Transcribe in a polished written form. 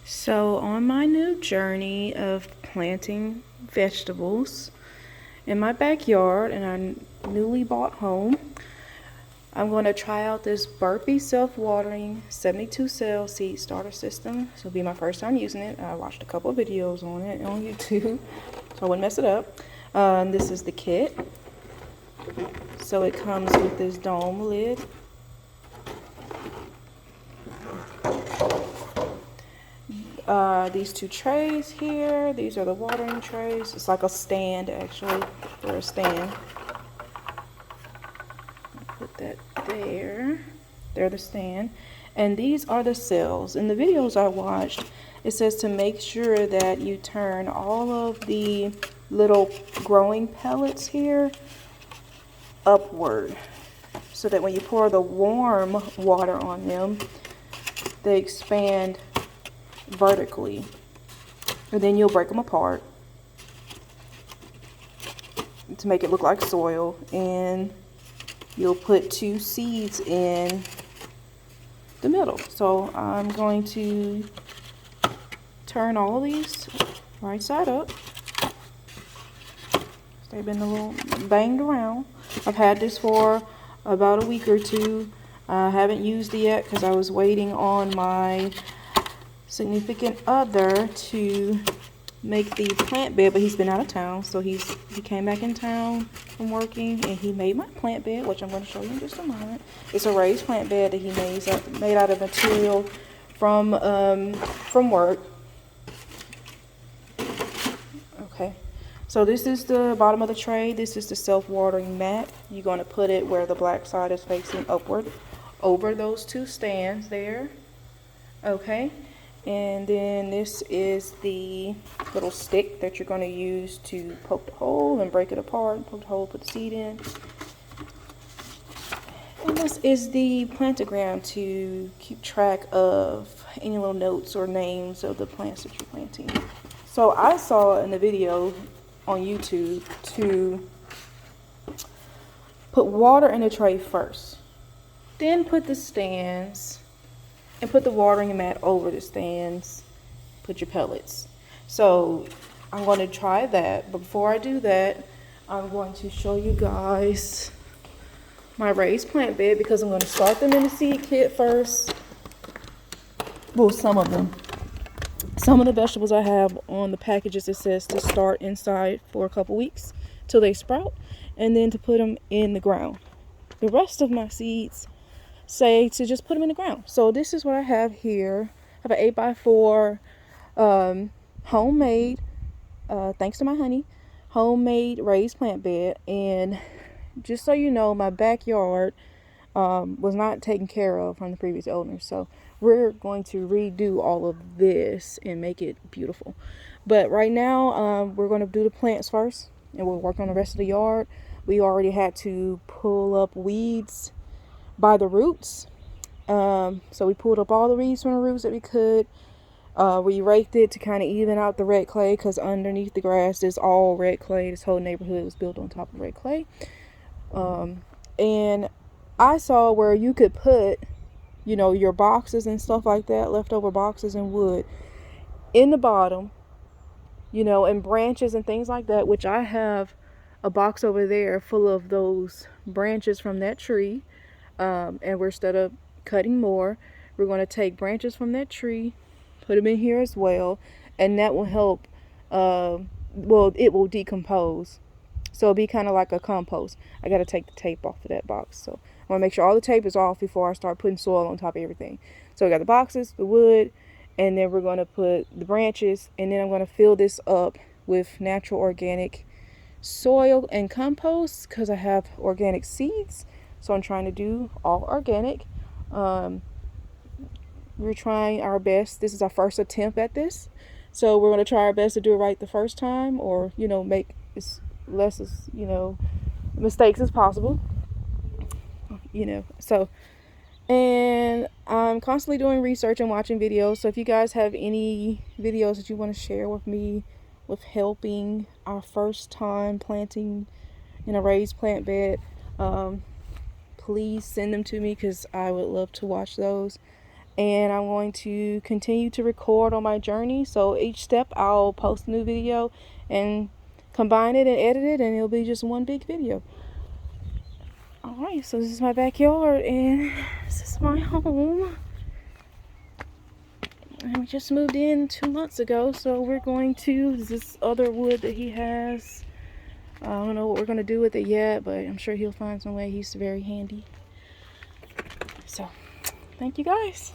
So, on my new journey of planting vegetables in my backyard in our newly bought home, I'm going to try out this Burpee self-watering 72 cell seed starter system. This will be my first time using it. I watched a couple of videos on it on YouTube, so I wouldn't mess it up. This is the kit. So it comes with this dome lid. These two trays here, these are the watering trays. It's like a stand actually, for a stand. Put that there. They're the stand. And these are the cells. In the videos I watched, it says to make sure that you turn all of the little growing pellets here upward, so that when you pour the warm water on them, they expand vertically, and then you'll break them apart to make it look like soil, and you'll put two seeds in the middle. So I'm going to turn all these right side up. They've been a little banged around. I've had this for about a week or two. I haven't used it yet because I was waiting on my significant other to make the plant bed, but he's been out of town, so he came back in town from working, and he made my plant bed, which I'm going to show you in just a moment. It's a raised plant bed that he made out of material from work. Okay, so this is the bottom of the tray. This is the self-watering mat. You're going to put it where the black side is facing upward over those two stands there. Okay, and then this is the little stick that you're going to use to poke the hole and break it apart. Poke the hole, put the seed in. And this is the plantogram to keep track of any little notes or names of the plants that you're planting. So I saw in the video on YouTube to put water in the tray first, then put the stands, and put the watering mat over the stands, put your pellets. So I'm going to try that, but before I do that, I'm going to show you guys my raised plant bed, because I'm going to start them in the seed kit first. Well, some of them. Some of the vegetables I have on the packages, it says to start inside for a couple weeks till they sprout, and then to put them in the ground. The rest of my seeds say to just put them in the ground. So this is what I have here. I have an 8x4 homemade, thanks to my honey, homemade raised plant bed. And just so you know, my backyard was not taken care of from the previous owners, so we're going to redo all of this and make it beautiful. But right now we're going to do the plants first, and we'll work on the rest of the yard. We already had to pull up weeds by the roots, so we pulled up all the weeds from the roots that we could. We raked it to kind of even out the red clay, because underneath the grass is all red clay. This whole neighborhood was built on top of red clay. And I saw where you could put, your boxes and stuff like that, leftover boxes and wood in the bottom, and branches and things like that, which I have a box over there full of those branches from that tree. And instead of cutting more, we're going to take branches from that tree, put them in here as well, and that will help. It will decompose, so it'll be kind of like a compost. I got to take the tape off of that box, so I want to make sure all the tape is off before I start putting soil on top of everything. So we got the boxes, the wood, and then we're going to put the branches, and then I'm going to fill this up with natural organic soil and compost, because I have organic seeds. So I'm trying to do all organic. We're trying our best. This is our first attempt at this, so we're going to try our best to do it right the first time, or make as less as mistakes as possible. So, and I'm constantly doing research and watching videos. So if you guys have any videos that you want to share with me with helping our first time planting in a raised plant bed, please send them to me, because I would love to watch those. and I'm going to continue to record on my journey. So each step I'll post a new video and combine it and edit it, and it'll be just one big video. Alright, so this is my backyard and this is my home. And we just moved in 2 months ago, so we're going to, this other wood that he has. I don't know what we're going to do with it yet, but I'm sure he'll find some way. He's very handy. So, thank you guys.